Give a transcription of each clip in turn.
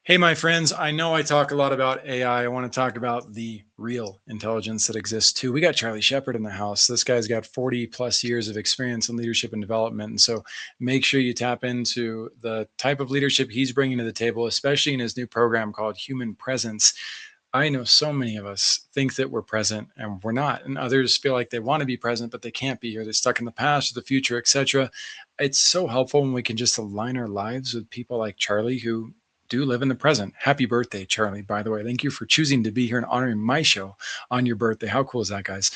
Hey, my friends, I know I talk a lot about AI. I want to talk about the real intelligence that exists too. We got Charlie Sheppard in the house. This guy's got 40 plus years of experience in leadership and development. And so make sure you tap into the type of leadership he's bringing to the table, especially in his new program called Human Presence. I know so many of us think that we're present and we're not, and others feel like they want to be present, but they can't be, or they're stuck in the past or the future, etc. It's so helpful when we can just align our lives with people like Charlie who do live in the present. Happy birthday, Charlie, by the way. Thank you for choosing to be here and honoring my show on your birthday. How cool is that, guys?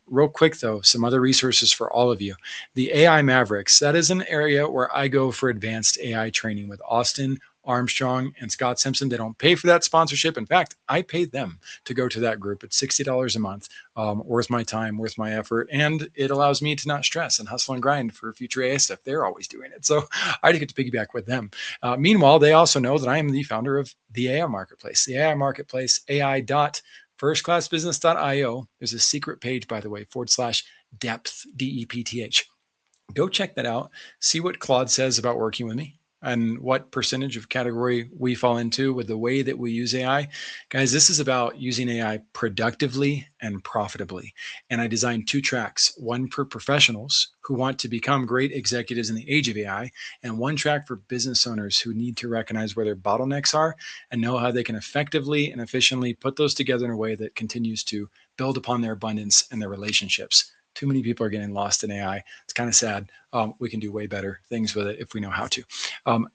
Real quick, though, some other resources for all of you. The AI Mavericks, that is an area where I go for advanced AI training with Austin Armstrong and Scott Simpson. They don't pay for that sponsorship. In fact, I paid them to go to that group. It's $60 a month. Worth my time, worth my effort. And it allows me to not stress and hustle and grind for future AI stuff. They're always doing it. So I get to piggyback with them. Meanwhile, they also know that I am the founder of the AI Marketplace. The AI Marketplace, ai.firstclassbusiness.io. There's a secret page, by the way, /depth, DEPTH. Go check that out. See what Claude says about working with me and what percentage of category we fall into with the way that we use AI. Guys, this is about using AI productively and profitably. And I designed 2 tracks, one for professionals who want to become great executives in the age of AI, and one track for business owners who need to recognize where their bottlenecks are and know how they can effectively and efficiently put those together in a way that continues to build upon their abundance and their relationships. Too many people are getting lost in AI. It's kind of sad. We can do way better things with it if we know how to.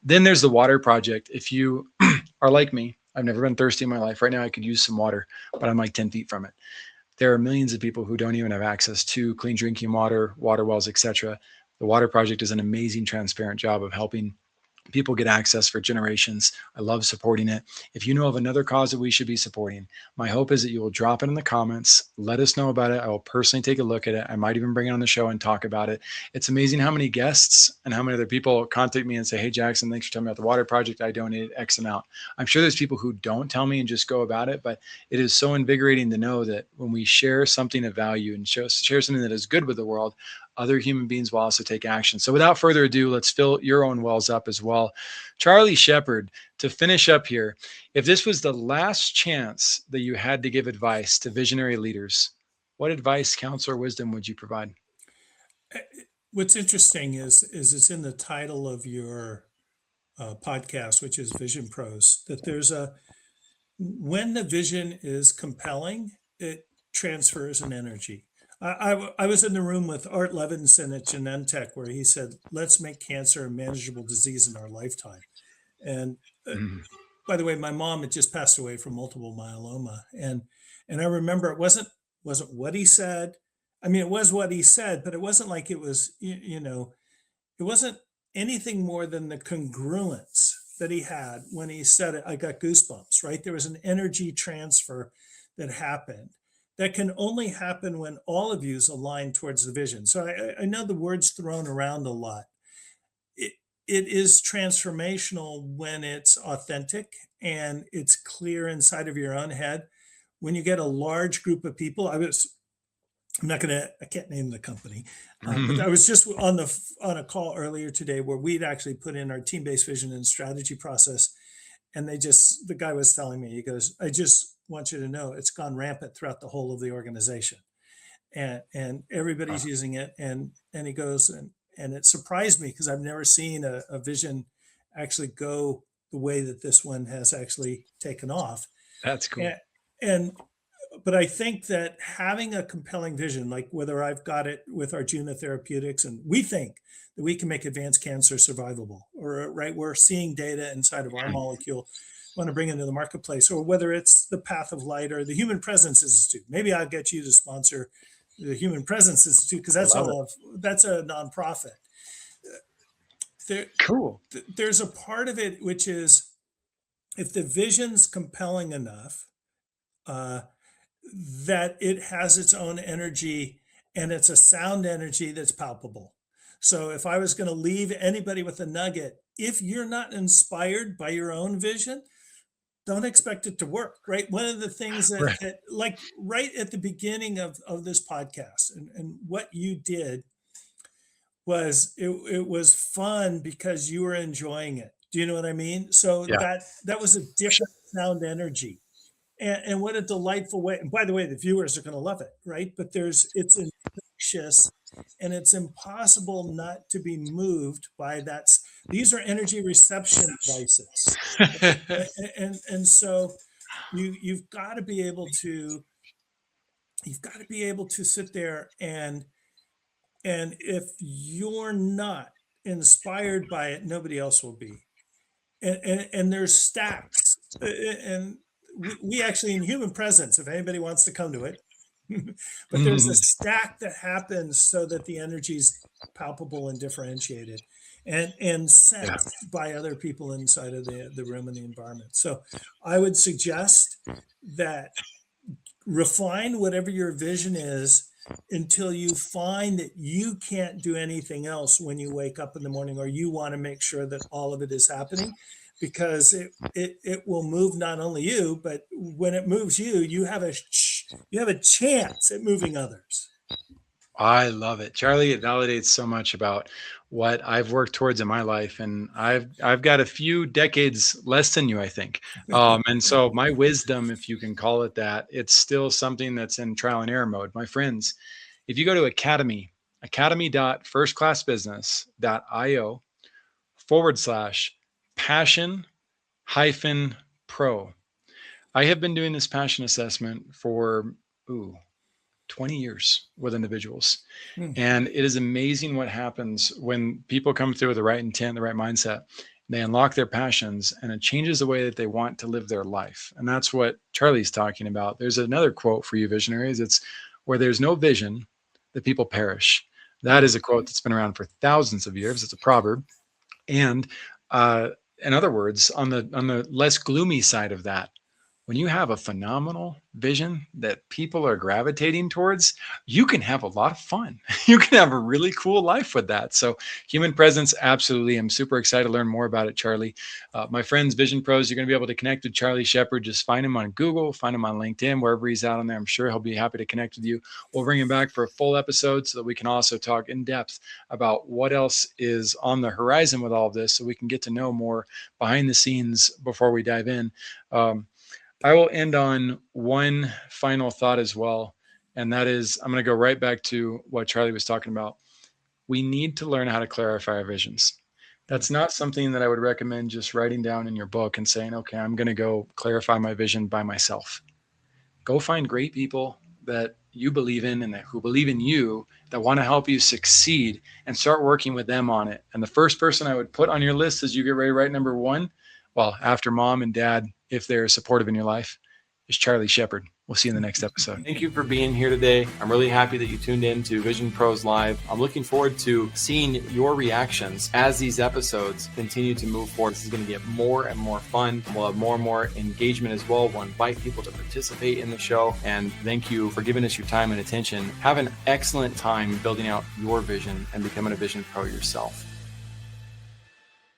Then there's the water project. If you are like me, I've never been thirsty in my life. Right now, I could use some water, but I'm like 10 feet from it. There are millions of people who don't even have access to clean drinking water, water wells, etc. The water project is an amazing, transparent job of helping people get access for generations. I love supporting it. If you know of another cause that we should be supporting, my hope is that you will drop it in the comments. Let us know about it. I will personally take a look at it. I might even bring it on the show and talk about it. It's amazing how many guests and how many other people contact me and say, hey, Jackson, thanks for telling me about the water project. I donated X amount. I'm sure there's people who don't tell me and just go about it, but it is so invigorating to know that when we share something of value and share something that is good with the world, other human beings will also take action. So without further ado, let's fill your own wells up as well. Charlie Sheppard, to finish up here, if this was the last chance that you had to give advice to visionary leaders, what advice, counsel, or wisdom would you provide? What's interesting is it's in the title of your podcast, which is Vision Pros, that there's a when the vision is compelling, it transfers an energy. I was in the room with Art Levinson at Genentech, where he said, "Let's make cancer a manageable disease in our lifetime." And Mm. by the way, my mom had just passed away from multiple myeloma, and I remember it wasn't what he said. I mean, it was what he said, but it wasn't like it was it wasn't anything more than the congruence that he had when he said it. I got goosebumps, right? There was an energy transfer that happened that can only happen when all of you align towards the vision. So I know the word's thrown around a lot. It, it is transformational when it's authentic and it's clear inside of your own head. When you get a large group of people, I can't name the company, but I was just on a call earlier today where we'd actually put in our team-based vision and strategy process, and the guy was telling me, he goes, "I just want you to know it's gone rampant throughout the whole of the organization, and everybody's Wow, using it." And he goes, and it surprised me because I've never seen a vision actually go the way that this one has actually taken off. that's cool. And, and but I think that having a compelling vision, like whether I've got it with Arjuna Therapeutics, and we think that we can make advanced cancer survivable, or right, we're seeing data inside of our molecule, want to bring into the marketplace, or whether it's the Path of Light or the Human Presence Institute. Maybe I'll get you to sponsor the Human Presence Institute because I love it. that's a nonprofit. There, Cool. there's a part of it which is if the vision's compelling enough, uh, that it has its own energy and it's a sound energy that's palpable. So if I was going to leave anybody with a nugget, if you're not inspired by your own vision, don't expect it to work, right? One of the things Right. that like right at the beginning of this podcast and what you did was it was fun because you were enjoying it. Do you know what I mean? So Yeah. that was a different sound energy. And what a delightful way. And by the way, the viewers are going to love it, right? But it's infectious and it's impossible not to be moved by that. These are energy reception devices. And so you've got to be able to sit there and if you're not inspired by it, nobody else will be. And there's stacks. And we actually, in human presence, if anybody wants to come to it, but there's a stack that happens so that the energy's palpable and differentiated and Yeah. sensed by other people inside of the room and the environment. So I would suggest that refine whatever your vision is until you find that you can't do anything else when you wake up in the morning, or you want to make sure that all of it is happening, because it will move not only you, but when it moves you, you have a chance at moving others. I love it, Charlie. It validates so much about what I've worked towards in my life, and I've got a few decades less than you, I think. And so my wisdom, if you can call it that, it's still something that's in trial and error mode. My friends, if you go to academy.firstclassbusiness.io/passion hyphen pro. I have been doing this passion assessment for 20 years with individuals. And it is amazing what happens when people come through with the right intent, the right mindset. They unlock their passions and it changes the way that they want to live their life. And that's what Charlie's talking about. There's another quote for you visionaries. It's where there's no vision, the people perish. That is a quote that's been around for thousands of years. It's a proverb. And in other words, on the less gloomy side of that, when you have a phenomenal vision that people are gravitating towards, you can have a lot of fun. You can have a really cool life with that. So human presence, absolutely. I'm super excited to learn more about it, Charlie. My friends, Vision Pros, you're going to be able to connect with Charlie Sheppard. Just find him on Google, find him on LinkedIn, wherever he's out on there. I'm sure he'll be happy to connect with you. We'll bring him back for a full episode so that we can also talk in depth about what else is on the horizon with all of this, so we can get to know more behind the scenes before we dive in. I will end on one final thought as well. And that is, I'm going to go right back to what Charlie was talking about. We need to learn how to clarify our visions. That's not something that I would recommend just writing down in your book and saying, okay, I'm going to go clarify my vision by myself. Go find great people that you believe in and who believe in you, that want to help you succeed, and start working with them on it. And the first person I would put on your list as you get ready to write number one, well, after mom and dad, if they're supportive in your life, is Charlie Sheppard. We'll see you in the next episode. Thank you for being here today. I'm really happy that you tuned in to Vision Pros Live. I'm looking forward to seeing your reactions as these episodes continue to move forward. This is going to get more and more fun. We'll have more and more engagement as well. We'll invite people to participate in the show. And thank you for giving us your time and attention. Have an excellent time building out your vision and becoming a Vision Pro yourself.